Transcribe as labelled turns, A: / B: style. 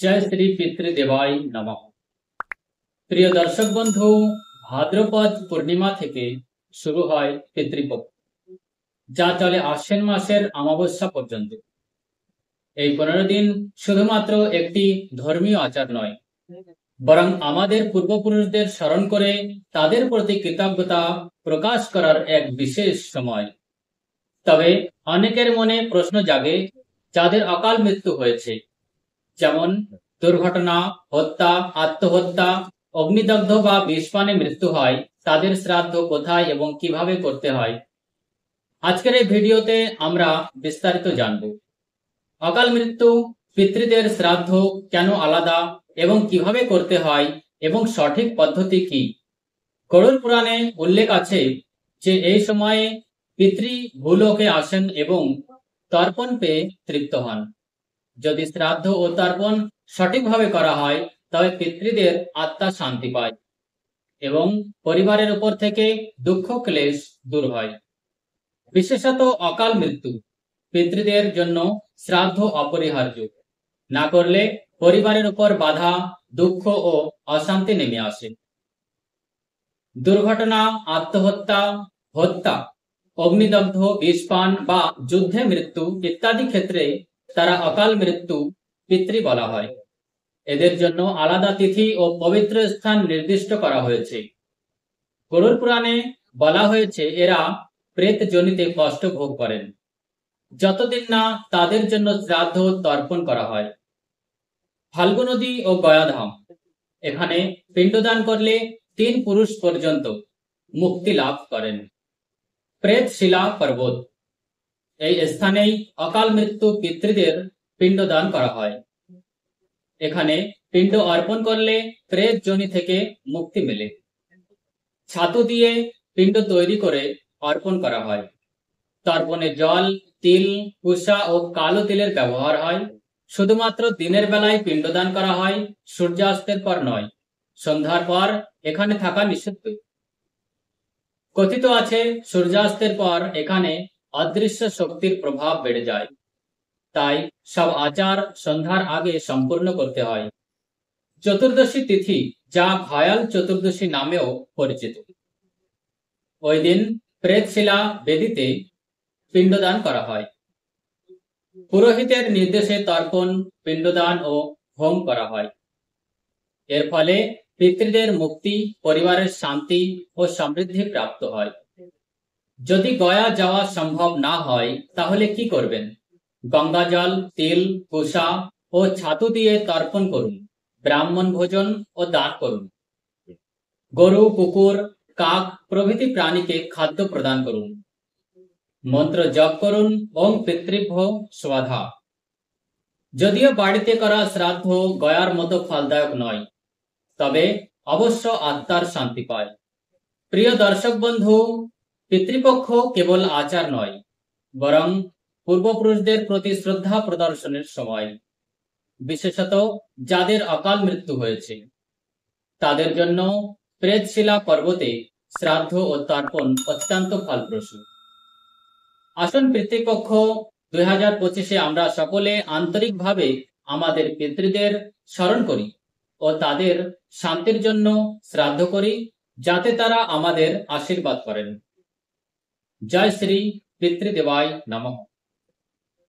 A: জয় শ্রী পিতৃদেবায় নমঃ। প্রিয় দর্শক বন্ধু, ভাদ্রপদ পূর্ণিমা থেকে শুরু হয় পিতৃপক্ষ, যা চলে আশ্বিন মাসের অমাবস্যা পর্যন্ত। এই 15 দিন শুধুমাত্র একটি ধর্মীয় আচার নয়, বরং আমাদের পূর্বপুরুষদের স্মরণ করে তাদের প্রতি কৃতজ্ঞতা প্রকাশ করার এক বিশেষ সময়। তবে অনেকের মনে প্রশ্ন জাগে, যাদের অকাল মৃত্যু হয়েছে, যেমন দুর্ঘটনা, হত্যা, আত্মহত্যা, অগ্নিদগ্ধ বা বিষপানে মৃত্যু হয়, তাদের শ্রাদ্ধ কোথায় এবং কিভাবে করতে হয়। আজকের এই ভিডিওতে আমরা বিস্তারিত জানব। অকাল মৃত্যু পিতৃদের শ্রাদ্ধ কেন আলাদা এবং কিভাবে করতে হয় এবং সঠিক পদ্ধতি কি। গরুড় পুরাণে উল্লেখ আছে যে এই সময়ে পিতৃ ভূলোকে আসেন এবং তর্পণ পেয়ে তৃপ্ত হন। যদি শ্রাদ্ধ ও তর্পণ সঠিকভাবে করা হয়, তবে পিতৃদের আত্মা শান্তি পায় এবং পরিবারের উপর থেকে দুঃখ ক্লেশ দূর হয়। বিশেষত অকাল মৃত্যু পিতৃদের জন্য শ্রাদ্ধ অপরিহার্য। না করলে পরিবারের উপর বাধা, দুঃখ ও অশান্তি নেমে আসে। দুর্ঘটনা, আত্মহত্যা, হত্যা, অগ্নিদগ্ধ, বিষপান বা যুদ্ধে মৃত্যু ইত্যাদি ক্ষেত্রে তারা অকাল মৃত্যু পিতৃ বলা হয়। এদের জন্য আলাদা তিথি ও পবিত্র স্থান নির্দিষ্ট করা হয়েছে। গরুড় পুরাণে বলা হয়েছে এরা প্রেত যোনিতে কষ্ট ভোগ করেন যতদিন না তাদের জন্য শ্রাদ্ধ তর্পণ করা হয়। ফাল্গু নদী ও গয়াধাম, এখানে পিণ্ডদান করলে 3 পুরুষ পর্যন্ত মুক্তি লাভ করেন। প্রেতশিলা পর্বত, এই স্থানেই অকাল মৃত্যু পিতৃদের পিণ্ডদান করা হয়। এখানে পিণ্ড অর্পণ করলে প্রেত যোনি থেকে মুক্তি মেলে। ছাতু দিয়ে পিণ্ড তৈরি করে অর্পণ করা হয়। তর্পণে জল, তিল, কুসা ও কালো তিলের ব্যবহার হয়। শুধুমাত্র দিনের বেলায় পিণ্ডদান করা হয়, সূর্যাস্তের পর নয়। সন্ধ্যার পর এখানে থাকা নিষিদ্ধ। কথিত আছে সূর্যাস্তের পর এখানে অদৃশ্য শক্তির প্রভাব বেড়ে যায়, তাই সব আচার সন্ধ্যার আগে সম্পূর্ণ করতে হয়। চতুর্দশী তিথি, যা ভয়াল চতুর্দশী নামেও পরিচিত, ওই দিন প্রেতশিলা বেদিতে পিণ্ডদান করা হয়। পুরোহিতের নির্দেশে তর্পণ, পিণ্ডদান ও হোম করা হয়। এর ফলে পিতৃদের মুক্তি, পরিবারের শান্তি ও সমৃদ্ধি প্রাপ্ত হয়। যদি গয়া যাওয়া সম্ভব না হয়, তাহলে কি করবেন? গঙ্গা জল, তিল, কুসা ও ছাতু দিয়ে তর্পণ করুন। ব্রাহ্মণ ভোজন ও দান করুন। গরু, কুকুর, কাক প্রভৃতি প্রাণীকে খাদ্য প্রদান করুন। মন্ত্র জপ করুন, ওম পিতৃভ্যো স্বাহা। যদিও বাড়িতে করা শ্রাদ্ধ গয়ার মতো ফলদায়ক নয়, তবে অবশ্য আত্মার শান্তি পায়। প্রিয় দর্শক বন্ধু, পিতৃপক্ষ কেবল আচার নয়, বরং পূর্বপুরুষদের প্রতি শ্রদ্ধা প্রদর্শনের সময়। বিশেষত যাদের অকাল মৃত্যু হয়েছে, তাদের জন্য প্রেতশিলা পর্বতে শ্রাদ্ধ ও তর্পণ অত্যন্ত ফলপ্রসূ। আসুন পিতৃপক্ষ 2025-এ আমরা সকলে আন্তরিকভাবে আমাদের পিতৃদের স্মরণ করি ও তাদের শান্তির জন্য শ্রাদ্ধ করি, যাতে তারা আমাদের আশীর্বাদ করেন। জয় শ্রী পিতৃদেবায় নমঃ।